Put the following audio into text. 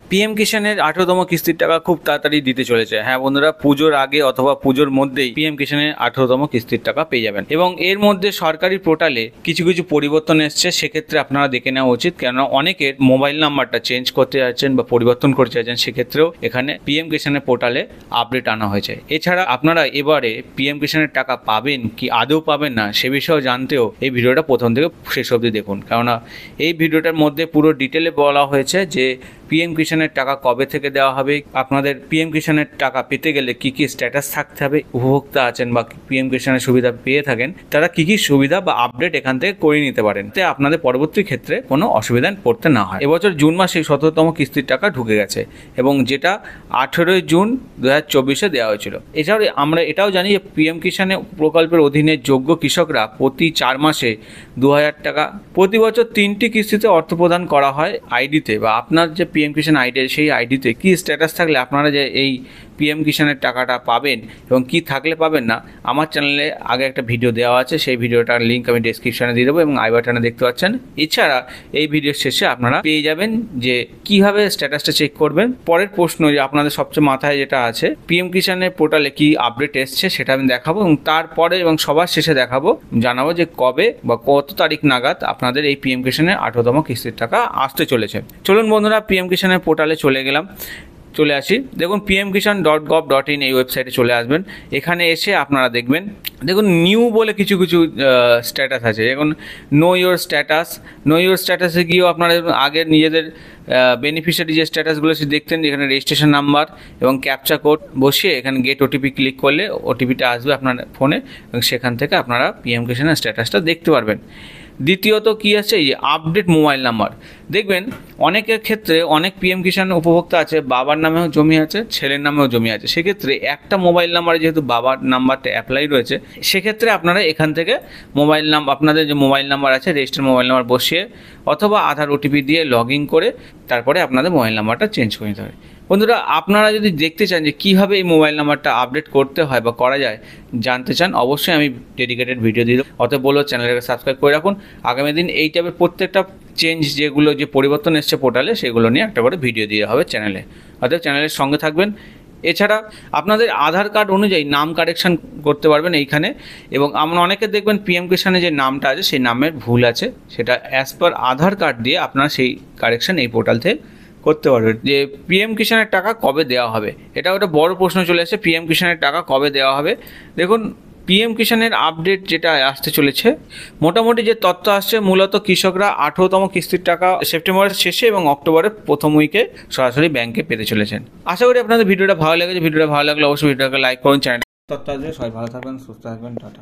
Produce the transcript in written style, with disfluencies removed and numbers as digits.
PM কিষাণের 18তম কিস্তির টাকা খুব তাড়াতাড়ি দিতে চলেছে। হ্যাঁ বন্ধুরা, পুজোর আগে অথবা পুজোর মধ্যেই পিএম কিষাণের 18তম কিস্তির টাকা পেয়ে যাবেন। এবং এর মধ্যে সরকারি পোর্টালে কিছু কিছু পরিবর্তন এসছে, সেক্ষেত্রে আপনারা দেখে নেওয়া উচিত, কেননা অনেকের মোবাইল নাম্বারটা চেঞ্জ করতে চাইছেন বা পরিবর্তন করতে চাইছেন, সেক্ষেত্রেও এখানে পিএম কিষাণের পোর্টালে আপডেট আনা হয়েছে। এছাড়া আপনারা এবারে পিএম কিষাণের টাকা পাবেন কি আদৌ পাবেন না সে বিষয়েও জানতেও এই ভিডিওটা প্রথম থেকে শেষ অবধি দেখুন, কেননা এই ভিডিওটার মধ্যে পুরো ডিটেলে বলা হয়েছে যে পিএম কিষাণের টাকা কবে থেকে দেওয়া হবে, আপনাদের পিএম কিষাণের টাকা পেতে গেলে কি কি স্ট্যাটাস থাকতে হবে, উপভোক্তা আছেন বা পিএম কিষাণের সুবিধা পেয়ে থাকেন তারা কি কি সুবিধা বা আপডেট এখান থেকে করে নিতে পারেন, তাতে আপনাদের পরবর্তী ক্ষেত্রে কোনো অসুবিধা পড়তে না হয়। এবছর জুন মাসে 17তম কিস্তির টাকা ঢুকে গেছে এবং যেটা 18 জুন 2024 দেওয়া হয়েছিল। এছাড়াও আমরা এটাও জানি যে পিএম কিষাণের প্রকল্পের অধীনে যোগ্য কৃষকরা প্রতি 4 মাসে 2000 টাকা, প্রতি বছর 3টি কিস্তিতে অর্থ প্রদান করা হয় আইডিতে, বা আপনার যে পিএম কিষাণ আইডি সেই আইডিতে কি স্ট্যাটাস থাকলে আপনারা যে এই পিএম কিষাণের টাকাটা পাবেন এবং কি থাকলে পাবেন না, আমার চ্যানেলে আগে একটা ভিডিও দেওয়া আছে, সেই ভিডিওটার লিঙ্ক আমি ডেসক্রিপশনে দিয়ে দেবো এবং আই বাটনে দেখতে পাচ্ছেন। এছাড়া এই ভিডিওর শেষে আপনারা পেয়ে যাবেন যে কিভাবে স্ট্যাটাসটা চেক করবেন। পরের প্রশ্ন যে আপনাদের সবচেয়ে মাথায় যেটা আছে, পিএম কিষাণের পোর্টালে কি আপডেট এসছে সেটা আমি দেখাবো এবং তারপরে এবং সবার শেষে জানাবো যে কবে বা কত তারিখ নাগাদ আপনাদের এই পিএম কিষাণের 18তম কিস্তির টাকা আসতে চলেছে। চলুন বন্ধুরা, পিএম কিষাণের পোর্টালে চলে আসি। দেখুন pmkishan.gov.in এই ওয়েবসাইটে চলে আসবেন। এখানে এসে আপনারা দেখুন নিউ বলে কিছু স্ট্যাটাস আছে। দেখুন নো ইওর স্ট্যাটাসে গিয়েও আপনারা আগের নিজেদের বেনিফিশিয়ারি যে স্ট্যাটাসগুলো সে দেখতেন, এখানে রেজিস্ট্রেশন নাম্বার এবং ক্যাপচা কোড বসিয়ে এখানে গেট ওটিপি ক্লিক করলে ওটিপিটা আসবে আপনার ফোনে এবং সেখান থেকে আপনারা পিএম কিষাণের স্ট্যাটাসটা দেখতে পারবেন। দ্বিতীয়ত কি আছে, এই আপডেট মোবাইল নাম্বার। দেখবেন অনেকের ক্ষেত্রে অনেক পিএম কিষাণ উপভোক্তা আছে, বাবার নামেও জমি আছে, ছেলের নামেও জমি আছে। সেক্ষেত্রে একটা মোবাইল নাম্বারে যেহেতু বাবার নাম্বারটা অ্যাপ্লাই রয়েছে, সেক্ষেত্রে আপনারা এখান থেকে আপনাদের যে মোবাইল নাম্বার আছে রেজিস্টার্ড মোবাইল নাম্বার বসিয়ে অথবা আধার ওটিপি দিয়ে লগ ইন করে তারপরে আপনাদের মোবাইল নাম্বারটা চেঞ্জ করে নিতে হবে। বন্ধুরা, আপনারা যদি দেখতে চান যে কীভাবে এই মোবাইল নাম্বারটা আপডেট করতে হয় বা করা যায়, জানতে চান, অবশ্যই আমি ডেডিকেটেড ভিডিও দিয়ে দেবো। অতএব বলবো চ্যানেলটাকে সাবস্ক্রাইব করে রাখুন। আগামী দিন এই টাইপের প্রত্যেকটা চেঞ্জ যে পরিবর্তন এসছে পোর্টালে সেগুলো নিয়ে একটা করে ভিডিও দিয়ে হবে চ্যানেলে। অতএব চ্যানেলের সঙ্গে থাকবেন। এছাড়া আপনাদের আধার কার্ড অনুযায়ী নাম কারেকশান করতে পারবেন এইখানে। এবং আমরা অনেকে দেখবেন পিএম কিষাণে যে নামটা আছে সেই নামের ভুল আছে, সেটা অ্যাজ পার আধার কার্ড দিয়ে আপনারা সেই কারেকশান এই পোর্টাল থেকে করতে পারবেন। যে পিএম কিষাণের টাকা কবে দেওয়া হবে, এটা একটা বড় প্রশ্ন চলে আসছে, পিএম কিষাণের টাকা কবে দেওয়া হবে। দেখুন পিএম কিষাণের আপডেট যেটা আসতে চলেছে, মোটামুটি যে তথ্য আসছে, মূলত কৃষকরা 18তম কিস্তির টাকা সেপ্টেম্বরের শেষে এবং অক্টোবরের প্রথম উইকে সরাসরি ব্যাংকে পেতে চলেছেন। আশা করি আপনাদের ভিডিওটা ভালো লেগেছে। ভিডিওটা ভালো লাগলে অবশ্যই ভিডিওটাকে লাইক করুন, চ্যানেল তথ্য আসবে। সবাই ভালো থাকবেন, সুস্থ থাকবেন, টাটা।